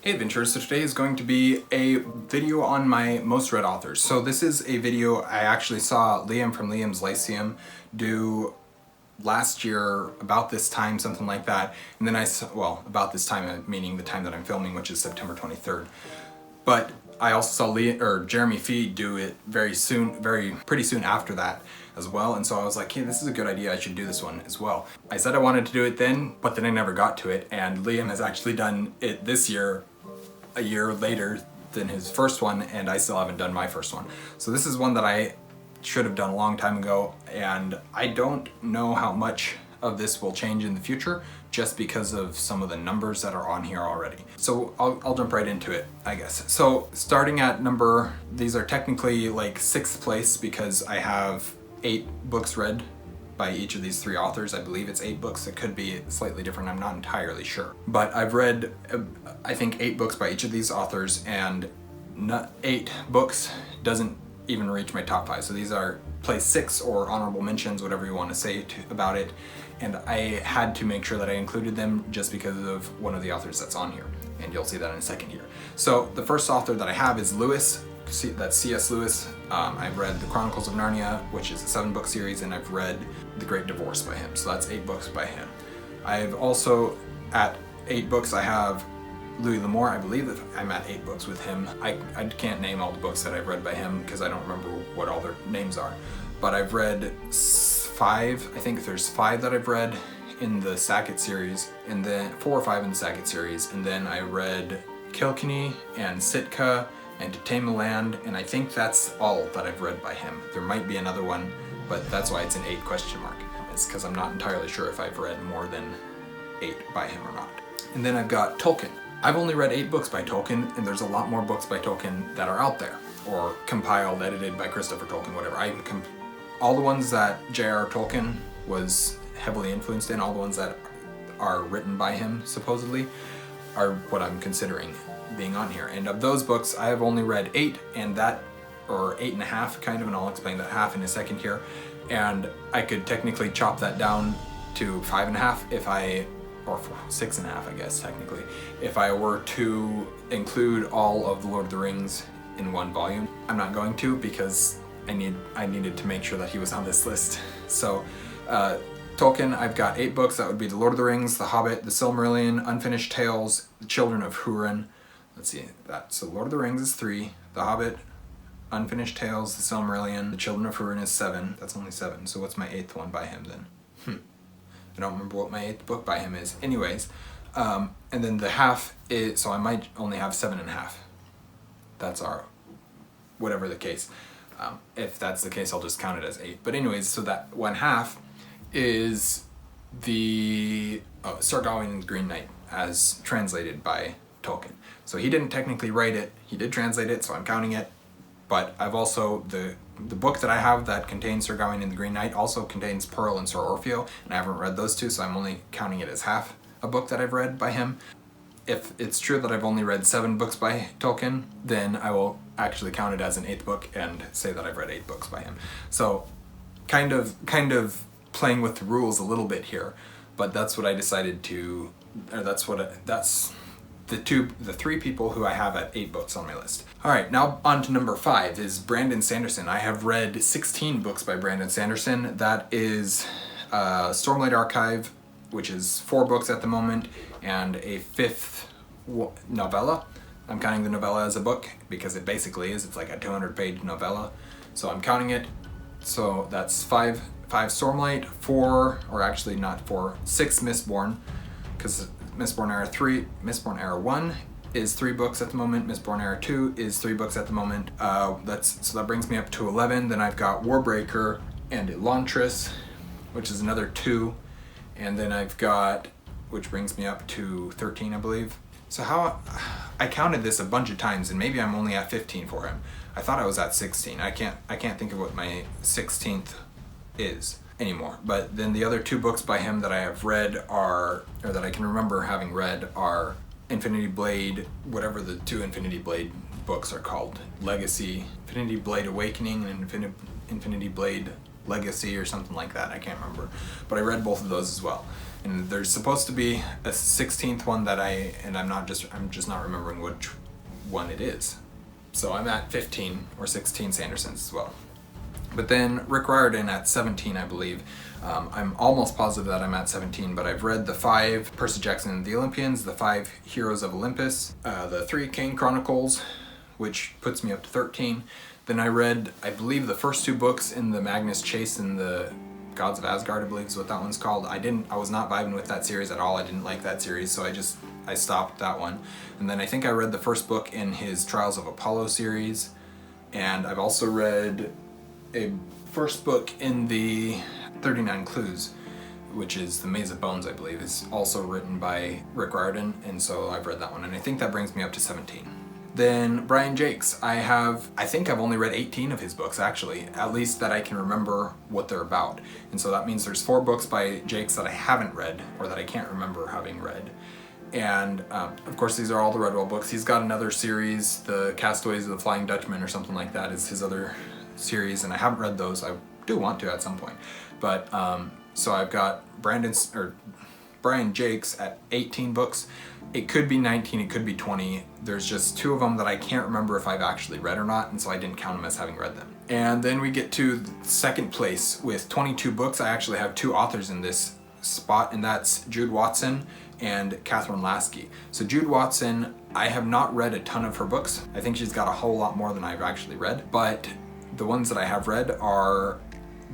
Hey adventurers, so today is going to be a video on my most read authors. So this is a video I actually saw Liam from Liam's Lyceum do last year about this time, something like that. And then I saw, well, about this time, meaning the time that I'm filming, which is September 23rd. But I also saw Jeremy Fee do it pretty soon after that as well. And so I was like, hey, this is a good idea. I should do this one as well. I said I wanted to do it then, but then I never got to it. And Liam has actually done it this year, a year later than his first one, and I still haven't done my first one. So this is one that I should have done a long time ago, and I don't know how much of this will change in the future just because of some of the numbers that are on here already. So I'll jump right into it, I guess. So starting at these are technically like 6th place because I have 8 books read by each of these 3 authors. I believe it's 8 books. It could be slightly different. I'm not entirely sure. But I've read, I think, 8 books by each of these authors, and 8 books doesn't even reach my top 5. So these are place 6 or honorable mentions, whatever you want to say about it. And I had to make sure that I included them just because of one of the authors that's on here. And you'll see that in a second here. So the first author that I have is Lewis. That's C.S. Lewis. I've read The Chronicles of Narnia, which is a 7-book series, and I've read The Great Divorce by him. So that's 8 books by him. I've also, at 8 books, I have Louis L'Amour. I believe that I'm at 8 books with him. I can't name all the books that I've read by him because I don't remember what all their names are. But I've read 5, I think there's 5 that I've read in the Sackett series, and then 4 or 5 in the Sackett series, and then I read Kilkenny and Sitka and To Tame the Land, and I think that's all that I've read by him. There might be another one, but that's why it's an 8 question mark. It's because I'm not entirely sure if I've read more than 8 by him or not. And then I've got Tolkien. I've only read 8 books by Tolkien, and there's a lot more books by Tolkien that are out there, or compiled, edited by Christopher Tolkien, whatever. All the ones that J.R.R. Tolkien was heavily influenced in, all the ones that are written by him, supposedly, are what I'm considering being on here. And of those books, I have only read 8, or 8.5 kind of, and I'll explain that half in a second here. And I could technically chop that down to 5.5 or 6.5, I guess, technically, if I were to include all of the Lord of the Rings in one volume. I'm not going to because I needed to make sure that he was on this list. So Tolkien, I've got 8 books. That would be The Lord of the Rings, The Hobbit, The Silmarillion, Unfinished Tales, The Children of Hurin. Let's see that. So Lord of the Rings is 3, The Hobbit, Unfinished Tales, The Silmarillion, The Children of Hurin is 7. That's only 7. So what's my 8th one by him then? I don't remember what my 8th book by him is. Anyways, and then the half is, so I might only have 7.5. That's whatever the case. If that's the case, I'll just count it as 8. But anyways, so that 1/2 is the Sir Gawain and the Green Knight as translated by Tolkien. So he didn't technically write it, he did translate it, so I'm counting it. But I've also, the book that I have that contains Sir Gawain and the Green Knight also contains Pearl and Sir Orfeo, and I haven't read those 2, so I'm only counting it as half a book that I've read by him. If it's true that I've only read 7 books by Tolkien, then I will actually count it as an 8th book and say that I've read 8 books by him. So kind of playing with the rules a little bit here, but that's what I decided to, or that's the 3 people who I have at 8 books on my list. Alright, now on to number 5 is Brandon Sanderson. I have read 16 books by Brandon Sanderson. That is Stormlight Archive, which is 4 books at the moment, and a 5th novella. I'm counting the novella as a book because it basically is. It's like a 200-page novella. So I'm counting it. So that's 5 Stormlight, 4, or actually not 4, 6 Mistborn, because Mistborn Era 1 is 3 books at the moment. Mistborn Era 2 is 3 books at the moment. So that brings me up to 11. Then I've got Warbreaker and Elantris, which is another 2. And then I've got, which brings me up to 13, I believe. So I counted this a bunch of times, and maybe I'm only at 15 for him. I thought I was at 16. I can't think of what my 16th is anymore. But then the other 2 books by him that I have read or that I can remember having read are Infinity Blade, whatever the 2 Infinity Blade books are called. Legacy, Infinity Blade Awakening, and Infinity Blade Legacy or something like that. I can't remember. But I read both of those as well. And there's supposed to be a 16th one I'm just not remembering which one it is. So I'm at 15 or 16 Sandersons as well. But then Rick Riordan at 17, I believe. I'm almost positive that I'm at 17, but I've read the 5 Percy Jackson and the Olympians, the 5 Heroes of Olympus, the 3 Kane Chronicles, which puts me up to 13. Then I read, I believe, the first 2 books in the Magnus Chase and the Gods of Asgard, I believe is what that one's called. I was not vibing with that series at all. I didn't like that series, so I stopped that one. And then I think I read the first book in his Trials of Apollo series, and I've also read a first book in the 39 Clues, which is The Maze of Bones, I believe, is also written by Rick Riordan, and so I've read that one, and I think that brings me up to 17. Then Brian Jakes, I think I've only read 18 of his books, actually, at least that I can remember what they're about. And so that means there's 4 books by Jakes that I haven't read, or that I can't remember having read. And of course these are all the Redwell books. He's got another series, The Castaways of the Flying Dutchman or something like that is his other series, and I haven't read those. I do want to at some point. But so I've got Brian Jakes at 18 books. It could be 19, it could be 20. There's just 2 of them that I can't remember if I've actually read or not, and so I didn't count them as having read them. And then we get to second place with 22 books. I actually have 2 authors in this spot, and that's Jude Watson and Catherine Lasky. So Jude Watson, I have not read a ton of her books. I think she's got a whole lot more than I've actually read, but the ones that I have read are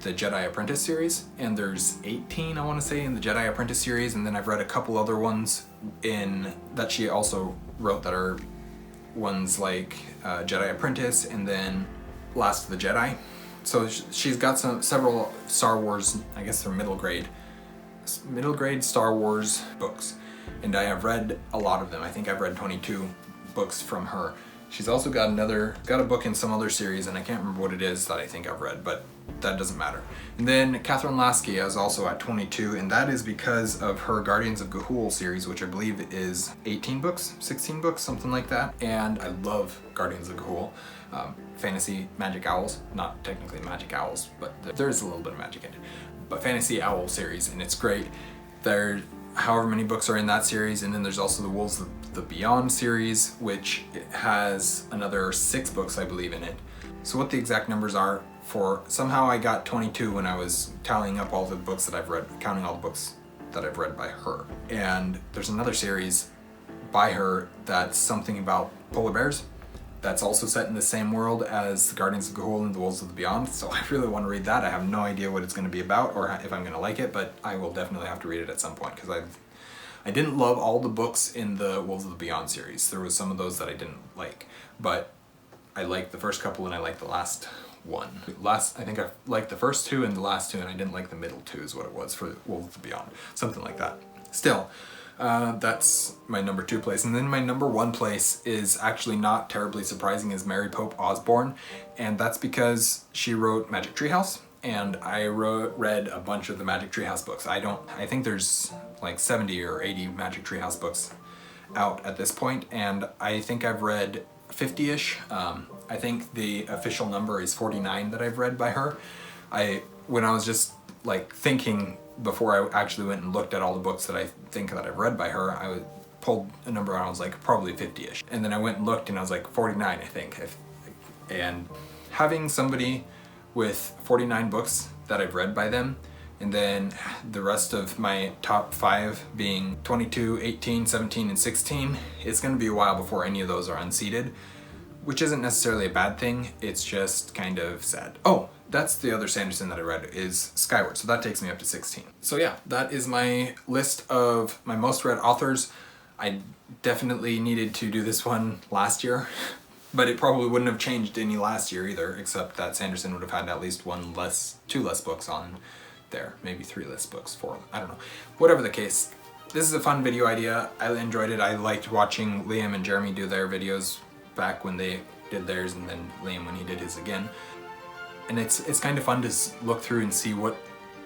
the Jedi Apprentice series, and there's 18, I want to say, in the Jedi Apprentice series, and then I've read a couple other ones that she also wrote that are ones like Jedi Apprentice and then Last of the Jedi. So she's got several Star Wars, I guess they're middle grade Star Wars books, and I have read a lot of them. I think I've read 22 books from her. She's also got a book in some other series, and I can't remember what it is that I think I've read, but that doesn't matter. And then Catherine Lasky is also at 22, and that is because of her Guardians of Gahul series, which I believe is 18 books, 16 books, something like that. And I love Guardians of Gahul. Fantasy magic owls, not technically magic owls, but there is a little bit of magic in it. But fantasy owl series, and it's great. There, however many books are in that series, and then there's also the Wolves of the Beyond series, which has another 6 books, I believe, in it. So what the exact numbers are somehow I got 22 when I was tallying up all the books that I've read, counting all the books that I've read by her. And there's another series by her that's something about polar bears. That's also set in the same world as the Guardians of Gahul and the Wolves of the Beyond, so I really want to read that. I have no idea what it's going to be about or if I'm going to like it, but I will definitely have to read it at some point, because I didn't love all the books in the Wolves of the Beyond series. There was some of those that I didn't like, but I liked the first couple and I liked the last one. I think I liked the first 2 and the last 2, and I didn't like the middle 2 is what it was for Wolves of the Beyond, something like that. Still, that's my number 2 place. And then my number 1 place is actually not terribly surprising, is Mary Pope Osborne, and that's because she wrote Magic Treehouse, and I read a bunch of the Magic Treehouse books. I think there's like 70 or 80 Magic Treehouse books out at this point, and I think I've read 50-ish. I think the official number is 49 that I've read by her. When I was just like thinking before I actually went and looked at all the books that I think that I've read by her, I pulled a number and I was like probably 50-ish. And then I went and looked and I was like 49, I think. And having somebody with 49 books that I've read by them, and then the rest of my top 5 being 22, 18, 17, and 16, it's going to be a while before any of those are unseated, which isn't necessarily a bad thing, it's just kind of sad. Oh, that's the other Sanderson that I read, is Skyward, so that takes me up to 16. So yeah, that is my list of my most read authors. I definitely needed to do this one last year, but it probably wouldn't have changed any last year either, except that Sanderson would have had at least 2 less books on there, maybe 3 less books, 4, I don't know. Whatever the case, this is a fun video idea. I enjoyed it. I liked watching Liam and Jeremy do their videos back when they did theirs, and then Liam when he did his again. And it's kind of fun to look through and see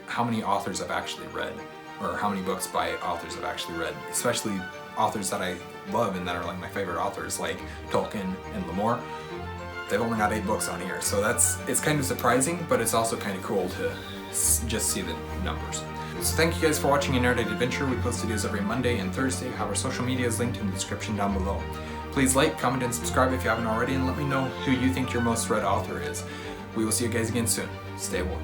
how many authors I've actually read, or how many books by authors I've actually read, especially authors that I love and that are like my favorite authors, like Tolkien and Lamore. They've only got 8 books on here, so it's kind of surprising, but it's also kind of cool to just see the numbers. So thank you guys for watching an Erudite Adventure. We post videos every Monday and Thursday. We have our social media is linked in the description down below. Please like, comment, and subscribe if you haven't already, and let me know who you think your most read author is. We will see you guys again soon. Stay warm.